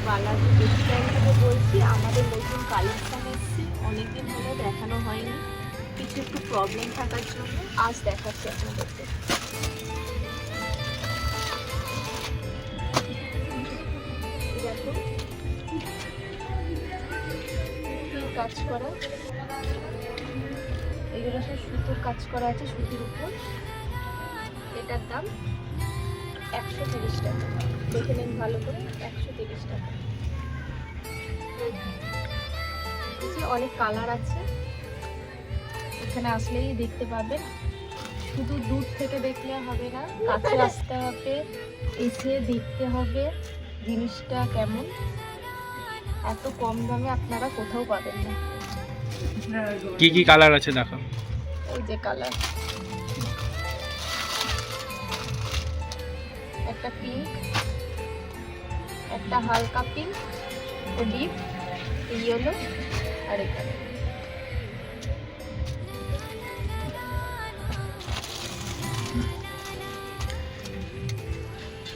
Balaji textile থেকে বলছি। আমাদের নতুন কালেকশন এসেছে, অনেকদিন হলো দেখানো হয়নি, কিছু একটু প্রবলেম থাকার জন্য আজ দেখাচ্ছি আপনাদেরকে। দেখুন কাজ করা, এগুলো সব সুতোর কাজ করা আছে, সুতির উপর। এটার দাম 130 টাকা। দেখে নিন ভালো করে, 130 টাকা। অনেক কালার আছে, এখানে আসলেই দেখতে পাবেন। শুধু দূর থেকে দেখলে হবে না, কাছে আসতে হবে, এসে দেখতে হবে জিনিসটা কেমন। এত কম দামে আপনারা কোথাও পাবেন না। কি কি কালার আছে দেখো। এই যে কালার, একটা পিঙ্ক, একটা হালকা পিঙ্ক, ডিপ ইয়েলো, আর এখানে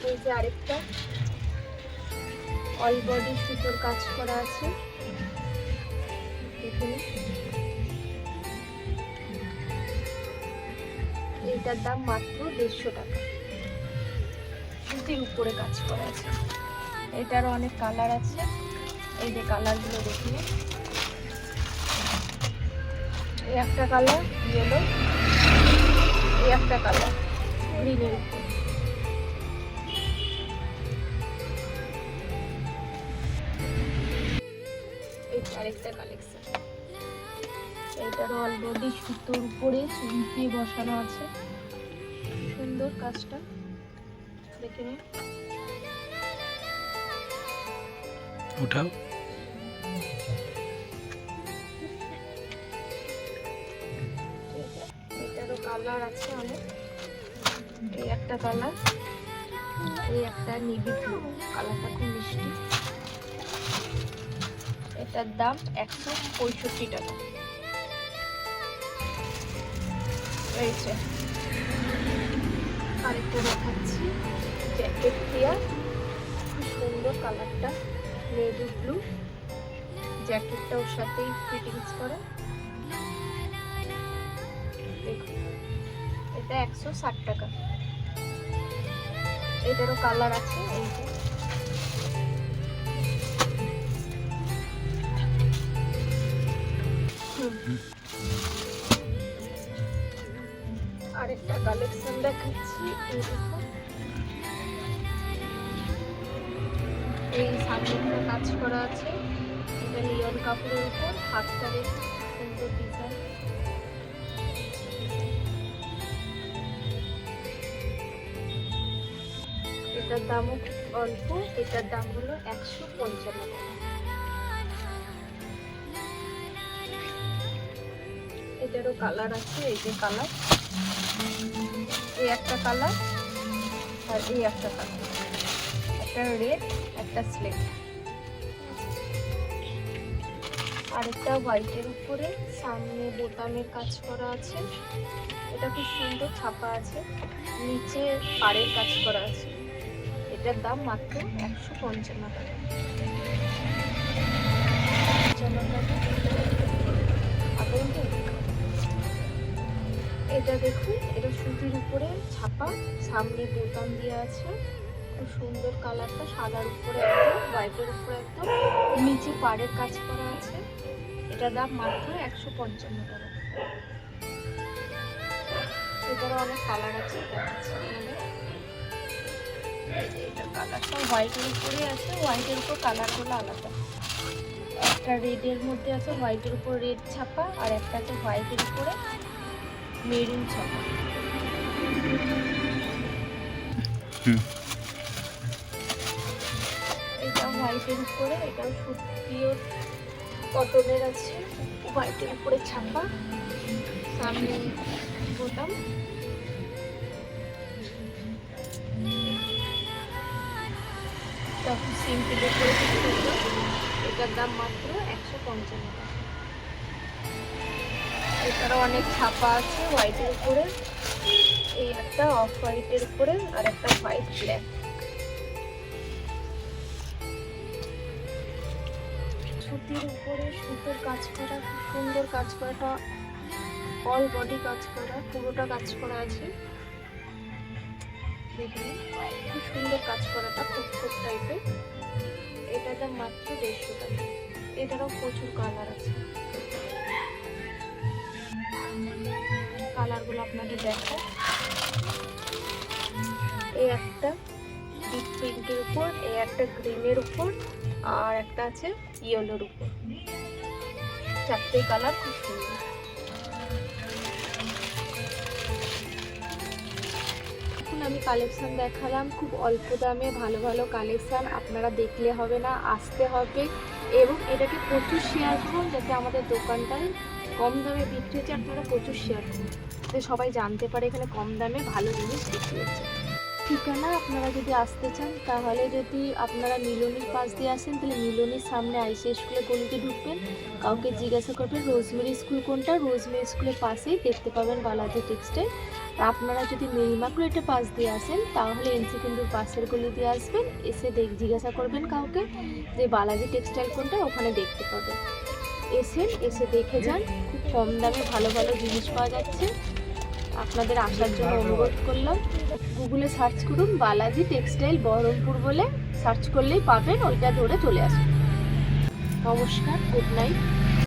এই যে আরেকটা অল বডি সুতোর কাজ করা আছে। এইটার দাম মাত্র 150 টাকা। সুতির উপরে কাজ করা আছে। এটারও অনেক কালার আছে, এই যে কালারগুলো দেখুন। এই একটা কালার ইয়েলো, এই একটা কালার গ্রিনের উপর। এই আরেকটা কালেকশন, এইটারও অলরেডি সুতোর উপরে চুমকি বসানো আছে, সুন্দর কাজটা দেখে নিন। উঠাও। এটারও কালার আছে অনেক, এই একটা কালার, এই একটা নেভি ব্লু, কালারটা খুব মিষ্টি। এটার দাম 165 টাকা। এই যে আরেকটা দেখাচ্ছি, জ্যাকেট দেওয়া, খুব সুন্দর কালারটা, নেভি ব্লু, জ্যাকেটটা ওর সাথেই ফিটিংস করা। দেখুন এটা 160 টাকা। এটারও কালার আছে, এই যে আরেকটা কালেকশন দেখাচ্ছি। এই দেখুন, এই সামনে কাজ করা আছে, এটা লিওন কাপড়ের উপর, হাতটারে সুন্দর ডিজাইন। এটার দামও অল্প, এটার দাম হলো 155 টাকা। এটারও কালার আছে, এই যে কালার, এই একটা কালার আর এই একটা কালার, একটা রেড, একটা স্লেট, আরেকটা হোয়াইটের উপরে সামনে বোতামের কাজ করা আছে। এটা খুব সুন্দর ছাপা আছে, নিচে পাড়ের কাজ করা আছে। এটার দাম মাত্র 155 টাকা। এটা দেখুন, এটা সুতির উপরে ছাপা, সামনে বোতাম দেওয়া আছে, খুব সুন্দর কালারটা, সাদার উপরে একদম, হোয়াইটের উপরে একদম, নিচে পাড়ের কাজ করা আছে। এটার দাম মাত্র 155 টাকা। এটারও অনেক কালার আছে, এটা কালারটা হোয়াইটের উপরে আছে, হোয়াইটের উপর কালারগুলো আলাদা। একটা রেডের মধ্যে আছে, হোয়াইটের উপর রেড ছাপা, আর একটা আছে হোয়াইটের উপরে মেরুন ছাপা। এটা হোয়াইটের উপরে, এটাও পিওর কটনের আছে, হোয়াইটের উপরে ছাপা, সামনে বোতাম। সিম্পল উপরে, এটার দাম মাত্র 155 টাকা। এটারও অনেক ছাপা আছে হোয়াইটের উপরে, এই একটা অফ হোয়াইটের উপরে আর একটা হোয়াইট ব্ল্যাক। সুতির উপরে সুতোর কাজ করা, খুব সুন্দর কাজ করাটা, অল বডি কাজ করা, পুরোটা কাজ করা আছে। দেখুন খুব সুন্দর কাজ করাটা, খুব টাইপের। এটার দাম মাত্র 150 টাকা। এটারও প্রচুর কালার আছে, কালারগুলো আপনাদের দেখো। এই একটা ডিপ পিঙ্কের উপর, এই একটা গ্রিনের উপর, আর একটা আছে ইয়েলোর উপর। চারটেই কালার খুব সুন্দর। এখন আমি কালেকশন দেখালাম, খুব অল্প দামে ভালো ভালো কালেকশন। আপনারা দেখলে হবে না, আসতে হবে এবং এটাকে প্রচুর শেয়ার করুন, যাতে আমাদের দোকানটায় কম দামে বিক্রি হচ্ছে। আপনারা প্রচুর শেয়ার করুন, যাতে সবাই জানতে পারে এখানে কম দামে ভালো জিনিস বিক্রি হচ্ছে। ঠিকানা আপনারা যদি আসতে চান, তাহলে যদি আপনারা মিলনির পাশ দিয়ে আসেন, তাহলে মিলনির সামনে আইসি স্কুলের গলিতে ঢুকবেন। কাউকে জিজ্ঞাসা করবেন রোজমেরি স্কুল কোনটা, রোজমেরি স্কুলের পাশেই দেখতে পাবেন বালাজি টেক্সটাইল। আর আপনারা যদি মেরিমাকুলেটের পাশ দিয়ে আসেন, তাহলে এনসি কেন্দ্রের পাশের গলি দিয়ে আসবেন। এসে জিজ্ঞাসা করবেন কাউকে যে বালাজি টেক্সটাইল কোনটা, ওখানে দেখতে পাবেন। এসে দেখে যান, খুব কম দামে ভালো ভালো জিনিস পাওয়া যাচ্ছে। আপনাদের আসার জন্য অনুরোধ করলাম। গুগলে সার্চ করুন বালাজি টেক্সটাইল বহরমপুর বলে সার্চ করলেই পাবেন, ওইটা ধরে চলে আসুন। নমস্কার, গুড নাইট।